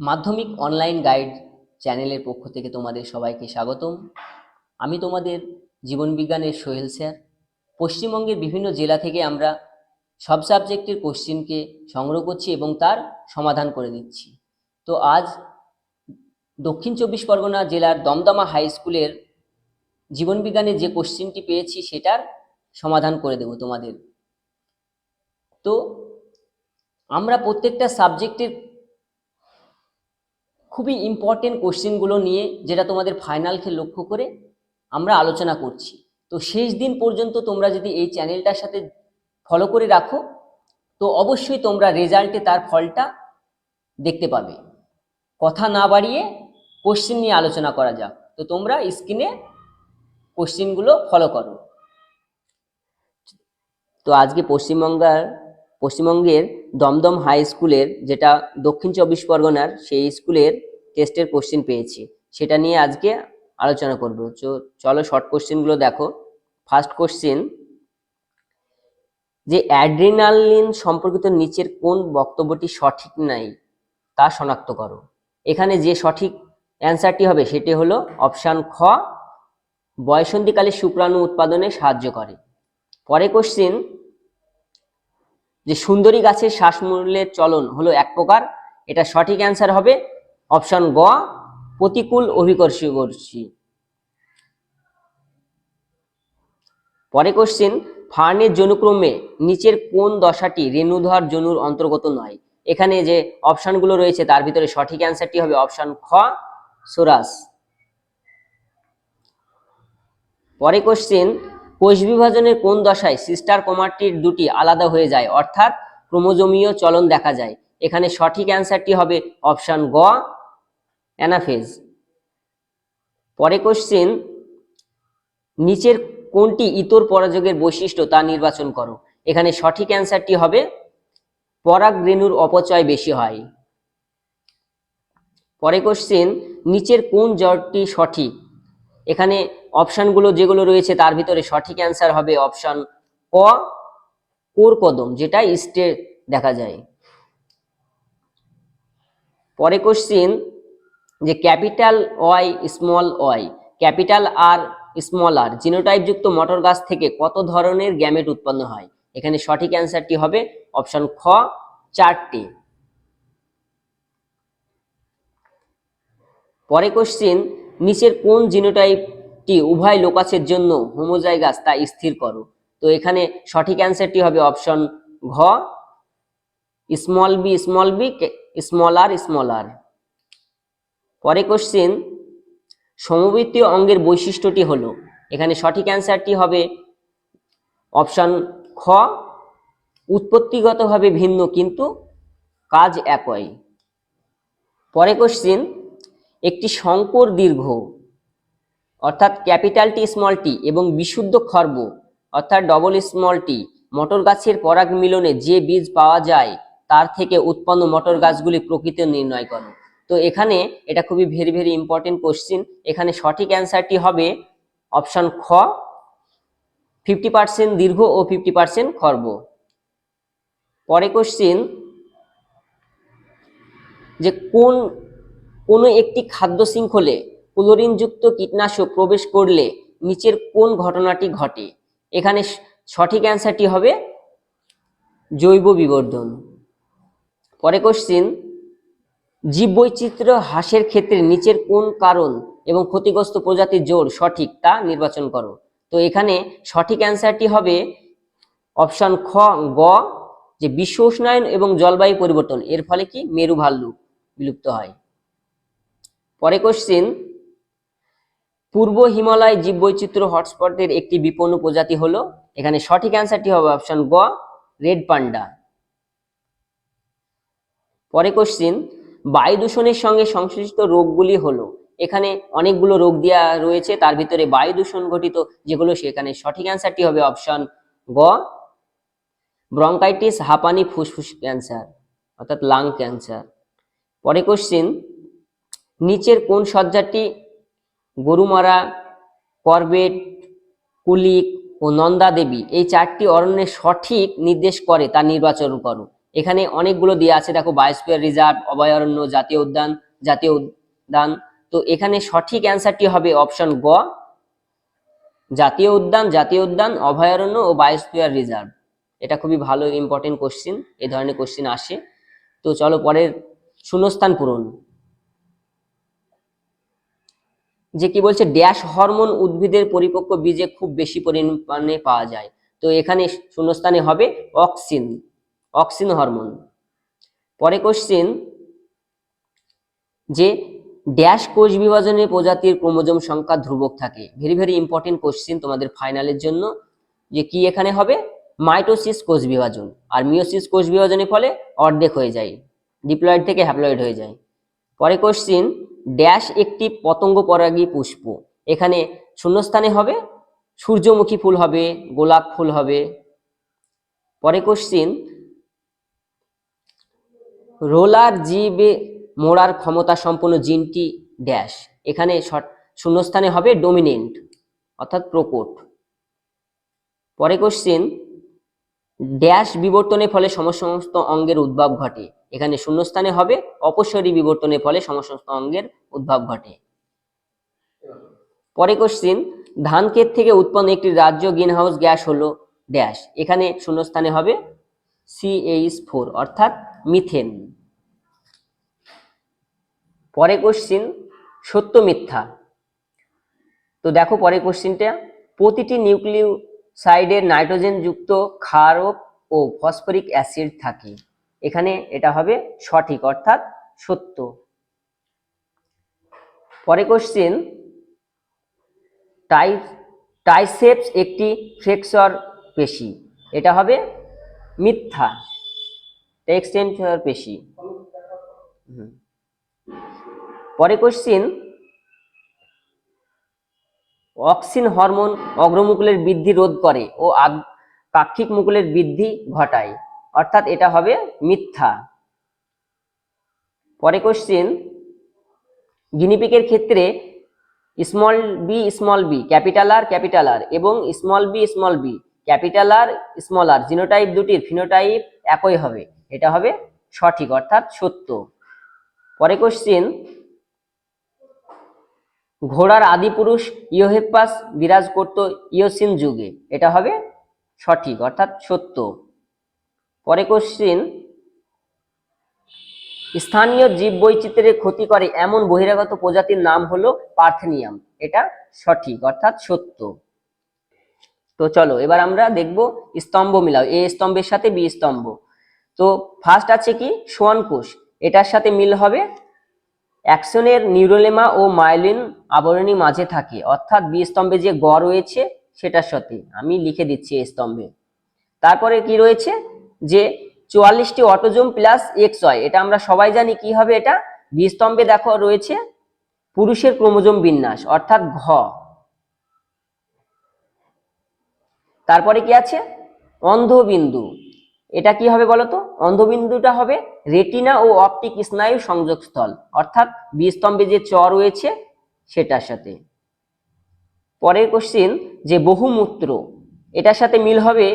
মাধ্যমিক online guide চ্যানেলের পক্ষ থেকে তোমাদের সবাইকে স্বাগতম। আমি তোমাদের জীবনবিজ্ঞানের সোহেল স্যার। পশ্চিমবঙ্গের বিভিন্ন জেলা থেকে আমরা সব সাবজেক্টের কোশ্চিনকে সংগ্রহ করছি এবং তার সমাধান করে দিচ্ছি। তো আজ দক্ষিণ চব্বিশ পরগনা জেলার দমদমা হাই স্কুলের জীবনবিজ্ঞানের যে কোশ্চিনটি পেয়েছি সেটার সমাধান করে দেব তোমাদের। তো আমরা প্রত্যেকটা সাবজেক্টের খুবই ইম্পর্টেন্ট কোশ্চেনগুলো নিয়ে, যেটা তোমাদের ফাইনালকে লক্ষ্য করে আমরা আলোচনা করছি। তো শেষ দিন পর্যন্ত তোমরা যদি এই চ্যানেলটার সাথে ফলো করে রাখো তো অবশ্যই তোমরা রেজাল্টে তার ফলটা দেখতে পাবে। কথা না বাড়িয়ে কোশ্চেন নিয়ে আলোচনা করা যাক। তো তোমরা স্ক্রিনে কোশ্চেনগুলো ফলো করো। তো আজকে পশ্চিমবঙ্গের দমদম হাই স্কুলের, যেটা দক্ষিণ চব্বিশ পরগনার, সেই স্কুলের টেস্টের কোশ্চেন পেয়েছি, সেটা নিয়ে আজকে আলোচনা করব। চলো শর্ট কোশ্চেনগুলো দেখো। ফার্স্ট কোশ্চেন, যে অ্যাড্রিনালিন সম্পর্কিত নিচের কোন বক্তব্যটি সঠিক নাই তা শনাক্ত করো। এখানে যে সঠিক অ্যান্সারটি হবে সেটি হলো অপশান খ, বয়সন্ধিকালে শুক্রাণু উৎপাদনে সাহায্য করে। পরে কোশ্চেন, যে সুন্দরী গাছের শ্বাসমূলের চলন হলো এক প্রকার, এটা সঠিক অ্যান্সার হবে অপশন গ, প্রতিকূল অভিকর্ষী। পরে কোশ্চেন, ফার্নের যৌনক্রমে নিচের কোন দশাটি রেণুধর যৌনুর অন্তর্গত নয়। এখানে যে অপশনগুলো রয়েছে তার ভিতরে সঠিক অ্যান্সারটি হবে অপশন খ, সোরাস। পরে কোশ্চেন, কোষ বিভাজনের কোন দশায় সিস্টার ক্রোমাটিড দুটি আলাদা হয়ে যায়, অর্থাৎ ক্রোমোজোমীয় চলন দেখা যায়। এখানে সঠিক অ্যান্সারটি হবে অপশন গ, অ্যানাফেজ। পরে কোশ্চেন, নিচের কোনটি ইতর পরাযোগের বৈশিষ্ট্য তা নির্বাচন করো। এখানে সঠিক অ্যান্সারটি হবে পরাগ রেণুর অপচয় বেশি হয়। পরে কোশ্চেন, নিচের কোন জড়টি সঠিক। এখানে অপশনগুলো যেগুলো রয়েছে তার ভিতরে সঠিক অ্যান্সার হবে অপশন ক, কোর কদম, যেটা ইস্টে দেখা যায়। পরে কোশ্চেন, যে capital Y small Y, capital R small R genotype যুক্ত মটর গাছ থেকে কত ধরনের গ্যামেট উৎপন্ন হয়। এখানে সঠিক অ্যান্সারটি হবে অপশন খ, 4টি। পরে কোশ্চেন, নিচের কোন জিনোটাইপটি উভয় লোকাসের জন্য হোমোজাইগাস তা স্থির করো। তো এখানে সঠিক অ্যান্সারটি হবে অপশন ঘ, স্মল বি স্মল আর। পরে কোশ্চেন, সমবৃত্তীয় অঙ্গের বৈশিষ্ট্যটি হলো। এখানে সঠিক অ্যান্সারটি হবে অপশন খ, উৎপত্তিগতভাবে ভিন্ন কিন্তু কাজ একই। পরে কোশ্চেন, একটি সংকর দীর্ঘ অর্থাৎ ক্যাপিটাল টি স্মল টি এবং বিশুদ্ধ খর্ব অর্থাৎ ডবল স্মল টি মটর গাছের পরাগ মিলনে যে বীজ পাওয়া যায় তার থেকে উৎপন্ন মটর গাছগুলি প্রকৃতি নির্ণয় করো। তো এখানে এটা খুবই ভেরি ইম্পর্টেন্ট কোশ্চিন। এখানে সঠিক অ্যান্সারটি হবে অপশন খ, 50% দীর্ঘ ও 50% খর্ব। পরে কোশ্চিন, যে কোন একটি খাদ্য শৃঙ্খলে ক্লোরিনযুক্ত কীটনাশক প্রবেশ করলে নিচের কোন ঘটনাটি ঘটে। এখানে সঠিক অ্যান্সারটি হবে জৈব বিবর্ধন। পরে কোশ্চিন, জীববৈচিত্র্য হ্রাসের ক্ষেত্রে নিচের কোন কারণ এবং ক্ষতিগ্রস্ত প্রজাতির জোড় সঠিক তা নির্বাচন করো। তো এখানে সঠিক অ্যান্সারটি হবে অপশন খ, গ, যে বিশ্ব উষ্ণায়ন এবং জলবায়ু পরিবর্তন, এর ফলে কি মেরু ভাল্লুক বিলুপ্ত হয়। পরে কোশ্চিন, পূর্ব হিমালয় জীববৈচিত্র্য হটস্পটের একটি বিপন্ন প্রজাতি হলো। এখানে সঠিক অ্যান্সারটি হবে অপশন গ, রেড পান্ডা। পরে কোশ্চিন, বায়ু দূষণের সঙ্গে সংশ্লিষ্ট রোগগুলি হলো। এখানে অনেকগুলো রোগ দেওয়া রয়েছে, তার ভিতরে বায়ু দূষণ ঘটিত যেগুলো, সেখানে সঠিক অ্যান্সারটি হবে অপশন গ, ব্রঙ্কাইটিস, হাঁপানি, ফুসফুস ক্যান্সার অর্থাৎ লাং ক্যান্সার। পরে কোশ্চিন, নিচের কোন সজ্জাটি গরুমারা, করবেট, কুলিক ও নন্দা দেবী এই 4টি অরণ্যের সঠিক নির্দেশ করে তা নির্বাচন করো। এখানে অনেকগুলো দেওয়া আছে, দেখো বায়োস্ফিয়ার রিজার্ভ, অভয়ারণ্য, জাতীয় উদ্যান, জাতীয় উদ্যান। তো এখানে সঠিক অ্যান্সারটি হবে অপশন গ, জাতীয় উদ্যান, জাতীয় উদ্যান, অভয়ারণ্য ও বায়োস্ফিয়ার রিজার্ভ। এটা খুবই ভালো ইম্পর্টেন্ট কোশ্চিন, এই ধরনের কোশ্চিন আসে। তো চলো পরের শূন্যস্থান পূরণ। যে কি বলছে, ড্যাশ হরমোন উদ্ভিদের পরিপক্ক বীজে খুব বেশি পরিমাণে পাওয়া যায়। তো এখানে শূন্যস্থানে হবে অক্সিন, অক্সিন হরমোন। পরে কোশ্চিন, যে ড্যাশ কোষ বিভাজনে প্রজাতির ক্রোমোজোম সংখ্যা ধ্রুবক থাকে। ভেরি ভেরি ইম্পর্টেন্ট কোশ্চিন তোমাদের ফাইনালের জন্য। যে কি এখানে হবে, মাইটোসিস কোষ বিভাজন, আর মিওসিস কোষ বিভাজনের ফলে অর্ধেক হয়ে যায়, ডিপ্লয়েড থেকে হ্যাপ্লয়েড হয়ে যায়। পরে কোশ্চিন, ড্যাশ একটি পতঙ্গ পরাগী পুষ্প। এখানে শূন্যস্থানে হবে সূর্যমুখী ফুল হবে, গোলাপ ফুল হবে। পরে কোশ্চিন, রোলার জীবে মোড়ার ক্ষমতা সম্পন্ন জিনটি ড্যাশ। এখানে শূন্যস্থানে হবে ডোমিনেন্ট অর্থাৎ প্রকট। পরে কোশ্চিন, ড্যাশ বিবর্তনের ফলে সমস্ত অঙ্গের উদ্ভব ঘটে। এখানে শূন্যস্থানে হবে অপসরী বিবর্তনের ফলে সমস্ত অঙ্গের উদ্ভব ঘটে। পরে কোশ্চিন, ধান ক্ষেত থেকে উৎপন্ন একটি রাজ্য গ্রিনহাউস গ্যাস হলো ড্যাশ। এখানে শূন্যস্থানে হবে CH4 অর্থাৎ মিথেন। পরে কোশ্চিন, সত্য মিথ্যা। তো দেখো পরে কোশ্চিনটা, প্রতিটি নিউক্লিওসাইডের নাইট্রোজেন যুক্ত ক্ষারক ও ফসফরিক অ্যাসিড থাকে। এখানে এটা হবে সঠিক অর্থাৎ সত্য। পরে কোশ্চিন, ট্রাইসেপস একটি ফ্লেক্সর পেশি। এটা হবে মিথ্যা, এক্সটেনসর পেশি। পরে কোশ্চিন, অক্সিন হরমোন অগ্রমুকুলের বৃদ্ধি রোধ করে ও পাক্ষিক মুকুলের বৃদ্ধি ঘটায়, অর্থাৎ এটা হবে মিথ্যা। পরে কোশ্চিন, গিনিপিগের ক্ষেত্রে স্মল বি ক্যাপিটাল আর এবং small B capital R small R genotype দুটির ফিনোটাইপ একই হবে। এটা হবে সঠিক অর্থাৎ সত্য। পরে কোশ্চিন, ঘোড়ার আদিপুরুষ ইওহেপ্পাস বিরাজ করত ইওসিন যুগে। এটা হবে সঠিক অর্থাৎ সত্য। পরে কোশ্চিন, স্থানীয় জীববৈচিত্র্যের ক্ষতি করে এমন বহিরাগত প্রজাতির নাম হলো পার্থেনিয়াম। এটা সঠিক অর্থাৎ সত্য। তো চলো এবার আমরা দেখব স্তম্ভ মিলাও, এ স্তম্ভের সাথে বি স্তম্ভ। তো ফার্স্ট আছে কি, সোয়ান কোষ। এটার সাথে মিল হবে অ্যাকসনের নিউরোলেমা ও মায়োলিন আবরণী মাঝে থাকে, অর্থাৎ বি স্তম্ভে যে গ রয়েছে সেটার সাথে আমি লিখে দিচ্ছি এই স্তম্ভে। তারপরে কি রয়েছে, যে 44টি অটোজোম প্লাস XY। এটা আমরা সবাই জানি কি হবে, এটা বি স্তম্ভে দেখো রয়েছে পুরুষের ক্রোমোজোম বিন্যাস অর্থাৎ ঘ। তারপরে কি আছে, অন্ধবিন্দু। এটা কি হবে বলতো, অন্ধবিন্দুটা হবে রেটিনা ও অপটিক স্নায়ু সংযোগস্থল, অর্থাৎ বি স্তম্ভে যে চ রয়েছে সেটার সাথে। পরের কোশ্চিন, যে বহুমূত্র। এটার সাথে মিল হবে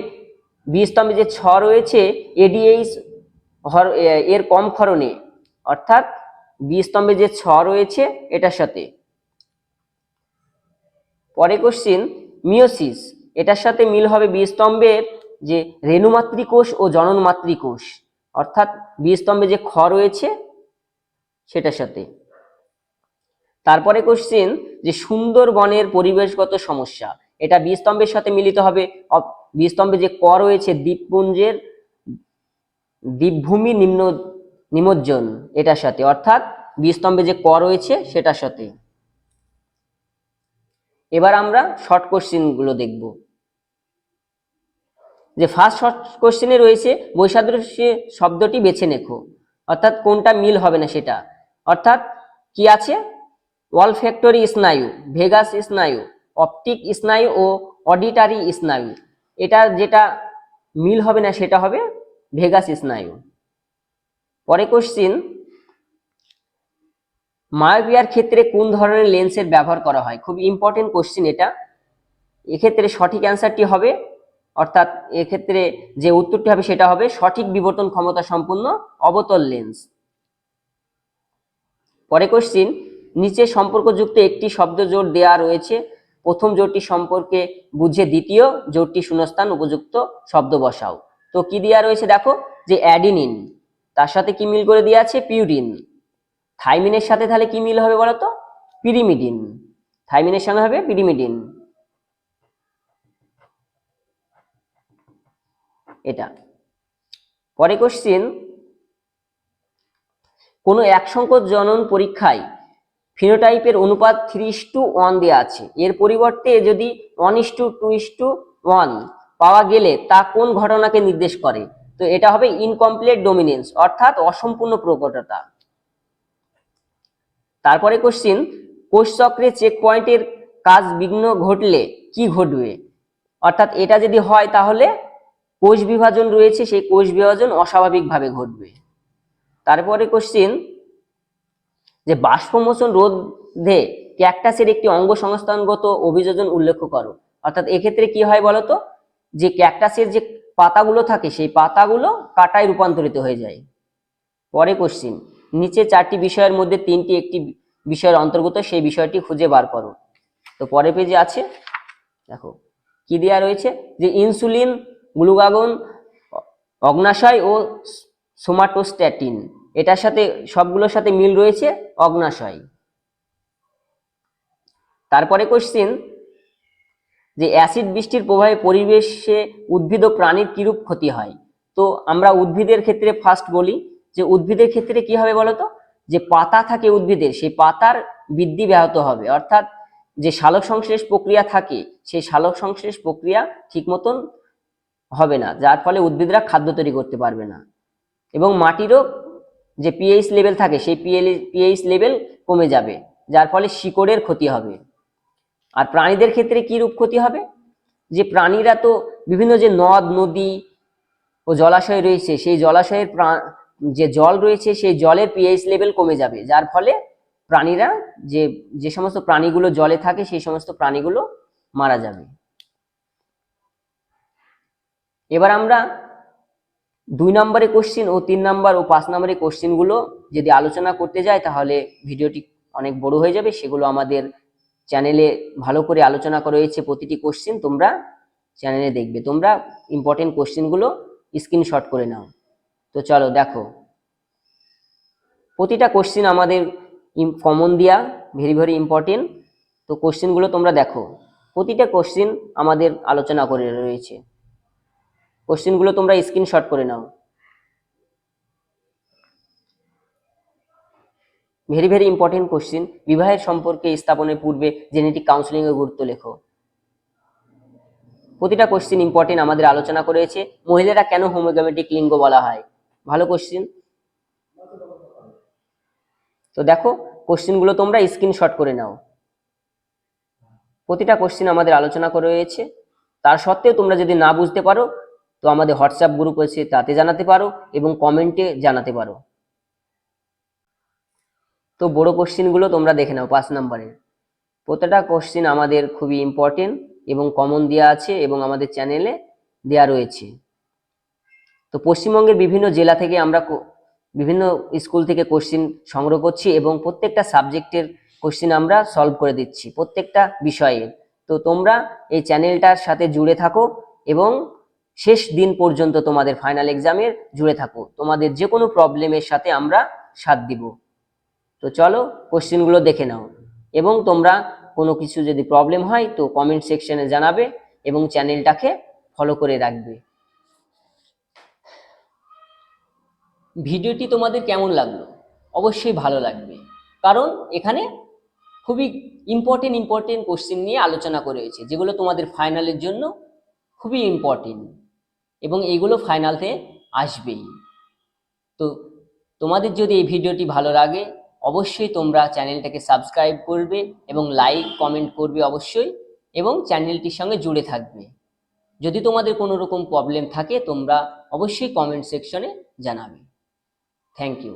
বি স্তম্ভে যে ছ রয়েছে ADH এর কম ক্ষরণে, অর্থাৎ বি স্তম্ভে যে ছ রয়েছে এটার সাথে। পরে কোশ্চিন, মিওসিস। এটার সাথে মিল হবে বি স্তম্ভের যে রেণুমাতৃকোষ ও জননমাতৃকোষ, অর্থাৎ বি স্তম্ভে যে খ রয়েছে সেটার সাথে। তারপরে কোশ্চিন, যে সুন্দরবনের পরিবেশগত সমস্যা। এটা বি স্তম্ভের সাথে মিলিত হবে বি স্তম্ভে যে ক রয়েছে দ্বীপপুঞ্জের দ্বীপভূমি নিমজ্জন এটার সাথে, অর্থাৎ বি স্তম্ভে যে ক রয়েছে সেটার সাথে। এবার আমরা শর্ট কোশ্চিন গুলো দেখব। যে ফার্স্ট শর্ট কোশ্চেনে রয়েছে বৈসাদৃশ্য শব্দটি বেছে লেখো, অর্থাৎ কোনটা মিল হবে না সেটা। অর্থাৎ কি আছে, অলফ্যাক্টরি স্নায়ু, ভেগাস স্নায়ু, অপটিক স্নায়ু ও অডিটারি স্নায়ু। এটা যেটা মিল হবে না সেটা হবে ভেগাস স্নায়ু। পরে কোশ্চিন, মায়োপিয়ার ক্ষেত্রে কোন ধরনের লেন্সের ব্যবহার করা হয়। খুব ইম্পর্টেন্ট কোশ্চিন এটা। এক্ষেত্রে সঠিক অ্যান্সারটি হবে অর্থাৎ এক্ষেত্রে যে উত্তরটি হবে সেটা হবে সঠিক বিবর্তন ক্ষমতা সম্পন্ন অবতল লেন্স। পরে কোশ্চিন, নিচে সম্পর্কযুক্ত একটি শব্দ জোড় দেয়া রয়েছে, প্রথম জোড়টি সম্পর্কে বুঝে দ্বিতীয় জোড়টি শূন্যস্থান উপযুক্ত শব্দ বসাও। তো কি দেয়া রয়েছে দেখো, যে অ্যাডিনিন, তার সাথে কি মিল করে দেওয়া আছে, পিউরিন। থাইমিনের সাথে তাহলে কি মিল হবে বলতো, পিরিমিডিন। থাইমিনের সঙ্গে হবে পিরিমিডিন, এটা। পরে কোশ্চিন, কোনো এক সংকট জনন পরীক্ষায় ফিনোটাইপের অনুপাত 3:1 দেওয়া আছে, এর পরিবর্তে যদি 1:2:1 পাওয়া গেলে তা কোন ঘটনাকে নির্দেশ করে? তো এটা হবে ইনকমপ্লিট ডোমিনেন্স, অর্থাৎ অসম্পূর্ণ প্রকটতা। তারপরে কোশ্চিন, কোষ চক্রে চেক পয়েন্টের কাজ বিঘ্ন ঘটলে কি ঘটবে? অর্থাৎ এটা যদি হয় তাহলে কোষ বিভাজন রয়েছে, সেই কোষ বিভাজন অস্বাভাবিকভাবে ঘটবে। তারপরে কোশ্চিন, যে বাষ্পমোচন রোধে ক্যাকটাসের একটি অঙ্গ সংস্থানগত অভিযোজন উল্লেখ করো। অর্থাৎ এক্ষেত্রে কি হয় বলতো, যে ক্যাকটাসের যে পাতাগুলো থাকে সেই পাতাগুলো কাঁটায় রূপান্তরিত হয়ে যায়। পরে কোশ্চিন, নিচে 4টি বিষয়ের মধ্যে 3টি একটি বিষয়ের অন্তর্গত, সেই বিষয়টি খুঁজে বার করো। তো পরে পেজে আছে, দেখো কি দেওয়া রয়েছে, যে ইনসুলিন, গ্লুকাগন, অগ্নাশয় ও সোমাটোস্ট্যাটিন, এটার সাথে সবগুলোর সাথে মিল রয়েছে অগ্নাশয়। তারপরে কোশ্চিন, যে অ্যাসিড বৃষ্টির প্রভাবে পরিবেশে উদ্ভিদ ও প্রাণীর কিরূপ ক্ষতি হয়? তো আমরা উদ্ভিদের ক্ষেত্রে ফার্স্ট বলি, যে উদ্ভিদের ক্ষেত্রে কি হবে বলতো, যে পাতা থাকে উদ্ভিদের, সেই পাতার বৃদ্ধি ব্যাহত হবে, অর্থাৎ যে সালোক সংশ্লেষ প্রক্রিয়া থাকে সেই সালোক সংশ্লেষ প্রক্রিয়া ঠিক মতন হবে না, যার ফলে উদ্ভিদরা খাদ্য তৈরি করতে পারবে না। এবং মাটিরও যে পিএইচ লেভেল থাকে সেই পিএইচ লেভেল কমে যাবে, যার ফলে শিকড়ের ক্ষতি হবে। আর প্রাণীদের ক্ষেত্রে কি রূপ ক্ষতি হবে, যে প্রাণীরা তো বিভিন্ন যে নদ নদী ও জলাশয় রয়েছে, সেই জলাশয়ের যে জল রয়েছে সেই জলের পিএইচ লেভেল কমে যাবে, যার ফলে প্রাণীরা যে সমস্ত প্রাণীগুলো জলে থাকে সেই সমস্ত প্রাণীগুলো মারা যাবে। এবার আমরা 2 নম্বরে কোশ্চিন ও 3 নম্বর ও 5 নম্বরের কোশ্চিনগুলো যদি আলোচনা করতে যাই তাহলে ভিডিওটি অনেক বড় হয়ে যাবে। সেগুলো আমাদের চ্যানেলে ভালো করে আলোচনা করা হয়েছে, প্রতিটি কোশ্চিন তোমরা চ্যানেলে দেখবে। তোমরা ইম্পর্টেন্ট কোশ্চিনগুলো স্ক্রিনশট করে নাও। তো চলো দেখো, প্রতিটা কোশ্চিন আমাদের কমন দিয়া, ভেরি ভেরি ইম্পর্টেন্ট। তো কোশ্চিনগুলো তোমরা দেখো, প্রতিটা কোশ্চিন আমাদের আলোচনা করে রয়েছে। কোশ্চিনগুলো তোমরা স্ক্রিনশট করে নাও। Very very important question. বিবাহের সম্পর্কে স্থাপনের পূর্বে জেনেটিক কাউন্সিলিং এর গুরুত্ব লেখো। প্রতিটা কোশ্চিন ইম্পর্টেন্ট, আমাদের আলোচনা করেছে। মহিলারা কেন হোমোগ্যামেটিক লিঙ্গ বলা হয়? ভালো কোশ্চিন। তো দেখো কোশ্চিনগুলো তোমরা স্ক্রিনশট করে নাও। প্রতিটা কোশ্চিন আমাদের আলোচনা করে রয়েছে। তার সত্ত্বেও তোমরা যদি না বুঝতে পারো তো আমাদের হোয়াটসঅ্যাপ গ্রুপ আছে, তাতে জানাতে পারো এবং কমেন্টে জানাতে পারো। তো বড় কোশ্চিনগুলো তোমরা দেখে নাও 5 নম্বরের। প্রতিটা কোশ্চিন আমাদের খুবই ইম্পর্টেন্ট এবং কমন দেওয়া আছে এবং আমাদের চ্যানেলে দেওয়া রয়েছে। তো পশ্চিমবঙ্গের বিভিন্ন জেলা থেকে আমরা বিভিন্ন স্কুল থেকে কোশ্চিন সংগ্রহ করছি এবং প্রত্যেকটা সাবজেক্টের কোশ্চিন আমরা সলভ করে দিচ্ছি, প্রত্যেকটা বিষয়ের। তো তোমরা এই চ্যানেলটার সাথে জুড়ে থাকো এবং শেষ দিন পর্যন্ত তোমাদের ফাইনাল এক্সামের জুড়ে থাকো। তোমাদের যে কোনো প্রবলেমের সাথে আমরা সাথ দিব। তো চলো কোশ্চিনগুলো দেখে নাও এবং তোমরা কোনো কিছু যদি প্রবলেম হয় তো কমেন্ট সেকশনে জানাবে এবং চ্যানেলটাকে ফলো করে রাখবে। ভিডিওটি তোমাদের কেমন লাগলো? অবশ্যই ভালো লাগবে, কারণ এখানে খুবই ইম্পর্টেন্ট কোশ্চেন নিয়ে আলোচনা করা হয়েছে, যেগুলো তোমাদের ফাইনালের জন্য খুবই ইম্পর্টেন্ট এবং এগুলো ফাইনালতে আসবেই। তো তোমাদের যদি এই ভিডিওটি ভালো লাগে অবশ্যই তোমরা চ্যানেলটাকে সাবস্ক্রাইব করবে এবং লাইক কমেন্ট করবে অবশ্যই, এবং চ্যানেলটির সঙ্গে জুড়ে থাকবে। যদি তোমাদের কোনো রকম প্রবলেম থাকে তোমরা অবশ্যই কমেন্ট সেকশনে জানাবে। Thank you.